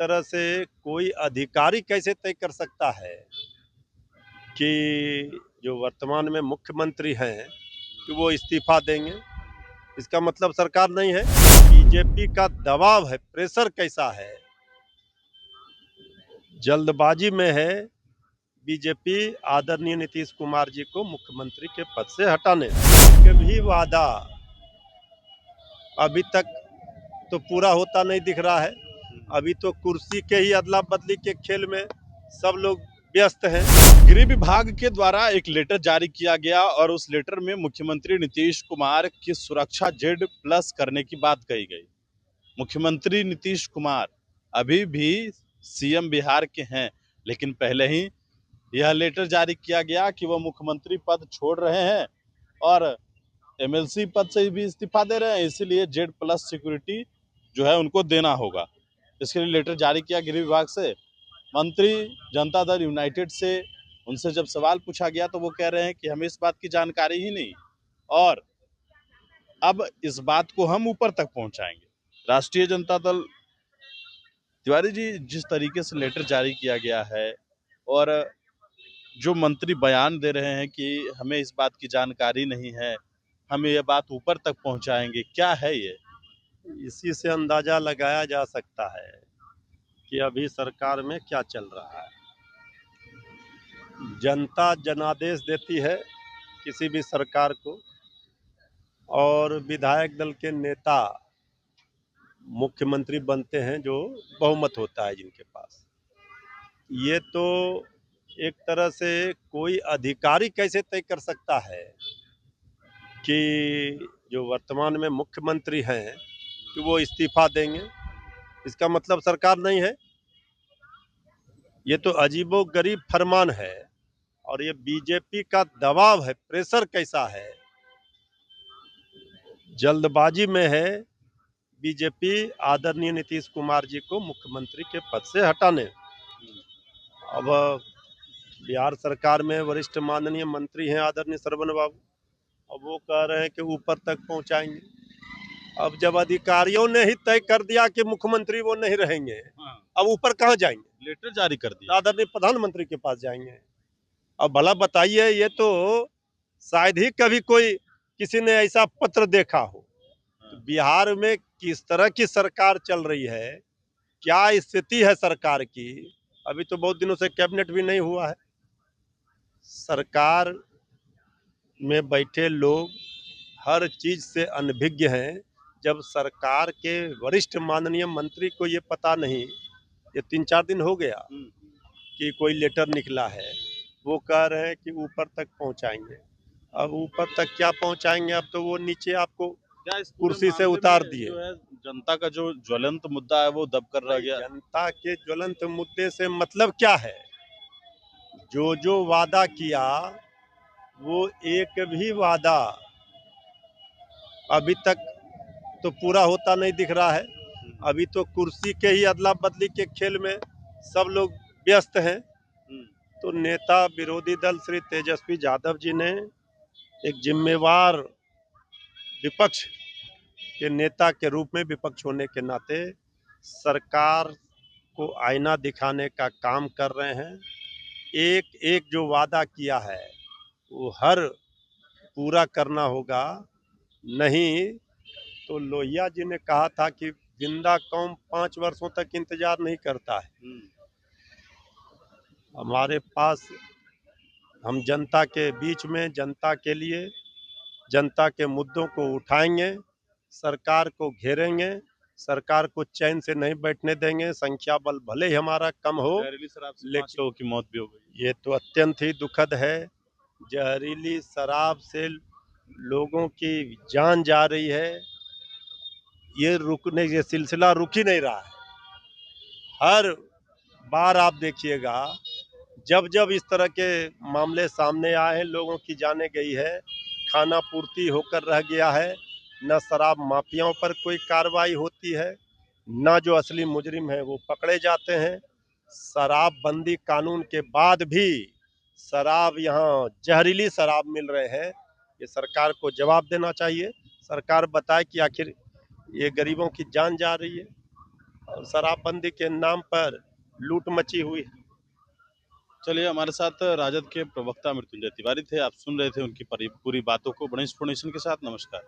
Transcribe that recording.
तरह से कोई अधिकारी कैसे तय कर सकता है कि जो वर्तमान में मुख्यमंत्री हैं कि वो इस्तीफा देंगे? इसका मतलब सरकार नहीं है। बीजेपी का दबाव है, प्रेशर कैसा है, जल्दबाजी में है बीजेपी आदरणीय नीतीश कुमार जी को मुख्यमंत्री के पद से हटाने। एक भी वादा अभी तक तो पूरा होता नहीं दिख रहा है। अभी तो कुर्सी के ही अदला बदली के खेल में सब लोग व्यस्त हैं। गृह विभाग के द्वारा एक लेटर जारी किया गया और उस लेटर में मुख्यमंत्री नीतीश कुमार की सुरक्षा Z+ करने की बात कही गई। मुख्यमंत्री नीतीश कुमार अभी भी सीएम बिहार के हैं, लेकिन पहले ही यह लेटर जारी किया गया कि वह मुख्यमंत्री पद छोड़ रहे हैं और MLC पद से भी इस्तीफा दे रहे हैं, इसीलिए Z+ सिक्योरिटी जो है उनको देना होगा। इसके लिए लेटर जारी किया गृह विभाग से। मंत्री जनता दल यूनाइटेड से उनसे जब सवाल पूछा गया तो वो कह रहे हैं कि हमें इस बात की जानकारी ही नहीं और अब इस बात को हम ऊपर तक पहुंचाएंगे। राष्ट्रीय जनता दल तिवारी जी, जिस तरीके से लेटर जारी किया गया है और जो मंत्री बयान दे रहे हैं कि हमें इस बात की जानकारी नहीं है, हम ये बात ऊपर तक पहुंचाएंगे, क्या है ये? इसी से अंदाजा लगाया जा सकता है कि अभी सरकार में क्या चल रहा है। जनता जनादेश देती है किसी भी सरकार को और विधायक दल के नेता मुख्यमंत्री बनते हैं जो बहुमत होता है जिनके पास। ये तो एक तरह से कोई अधिकारी कैसे तय कर सकता है कि जो वर्तमान में मुख्यमंत्री हैं कि वो इस्तीफा देंगे? इसका मतलब सरकार नहीं है। ये तो अजीबोगरीब फरमान है और ये बीजेपी का दबाव है, प्रेशर कैसा है, जल्दबाजी में है बीजेपी आदरणीय नीतीश कुमार जी को मुख्यमंत्री के पद से हटाने। अब बिहार सरकार में वरिष्ठ माननीय मंत्री हैं आदरणीय श्रवण बाबू, अब वो कह रहे हैं कि ऊपर तक पहुंचाएंगे। अब जब अधिकारियों ने ही तय कर दिया कि मुख्यमंत्री वो नहीं रहेंगे, अब ऊपर कहाँ जाएंगे? लेटर जारी कर दिया, आदरणीय प्रधानमंत्री के पास जाएंगे। अब भला बताइए, ये तो शायद ही कभी कोई किसी ने ऐसा पत्र देखा हो। तो बिहार में किस तरह की सरकार चल रही है, क्या स्थिति है सरकार की, अभी तो बहुत दिनों से कैबिनेट भी नहीं हुआ है। सरकार में बैठे लोग हर चीज से अनभिज्ञ हैं। जब सरकार के वरिष्ठ माननीय मंत्री को ये पता नहीं, ये 3-4 दिन हो गया कि कोई लेटर निकला है, वो कह रहे हैं कि ऊपर तक पहुंचाएंगे। अब ऊपर तक क्या पहुंचाएंगे? अब तो वो नीचे आपको क्या इस कुर्सी से उतार दिए। जो है जनता का जो ज्वलंत मुद्दा है वो दब कर रह गया। जनता के ज्वलंत मुद्दे से मतलब क्या है? जो वादा किया वो एक भी वादा अभी तक तो पूरा होता नहीं दिख रहा है। अभी तो कुर्सी के ही अदला बदली के खेल में सब लोग व्यस्त हैं। तो नेता विरोधी दल श्री तेजस्वी यादव जी ने एक जिम्मेवार विपक्ष के नेता के रूप में, विपक्ष होने के नाते सरकार को आईना दिखाने का काम कर रहे हैं। एक एक जो वादा किया है वो हर पूरा करना होगा, नहीं तो लोहिया जी ने कहा था कि जिंदा कौम 5 वर्षों तक इंतजार नहीं करता है। हमारे पास, हम जनता के बीच में, जनता के लिए, जनता के मुद्दों को उठाएंगे, सरकार को घेरेंगे, सरकार को चैन से नहीं बैठने देंगे। संख्या बल भले ही हमारा कम हो, लेकिन 5 लोगों की मौत भी हो गई। ये तो अत्यंत ही दुखद है। जहरीली शराब से लोगों की जान जा रही है। ये सिलसिला रुक ही नहीं रहा है। हर बार आप देखिएगा, जब जब इस तरह के मामले सामने आए हैं, लोगों की जाने गई है, खाना पूर्ति होकर रह गया है, न शराब माफियाओं पर कोई कार्रवाई होती है, न जो असली मुजरिम है वो पकड़े जाते हैं। शराबबंदी कानून के बाद भी शराब, यहाँ जहरीली शराब मिल रहे हैं। ये सरकार को जवाब देना चाहिए। सरकार बताए कि आखिर ये गरीबों की जान जा रही है। और शराबबंदी के नाम पर लूट मची हुई है। चलिए, हमारे साथ राजद के प्रवक्ता मृत्युंजय तिवारी थे। आप सुन रहे थे उनकी पूरी बातों को। बड़े इन्फॉर्मेशन के साथ नमस्कार।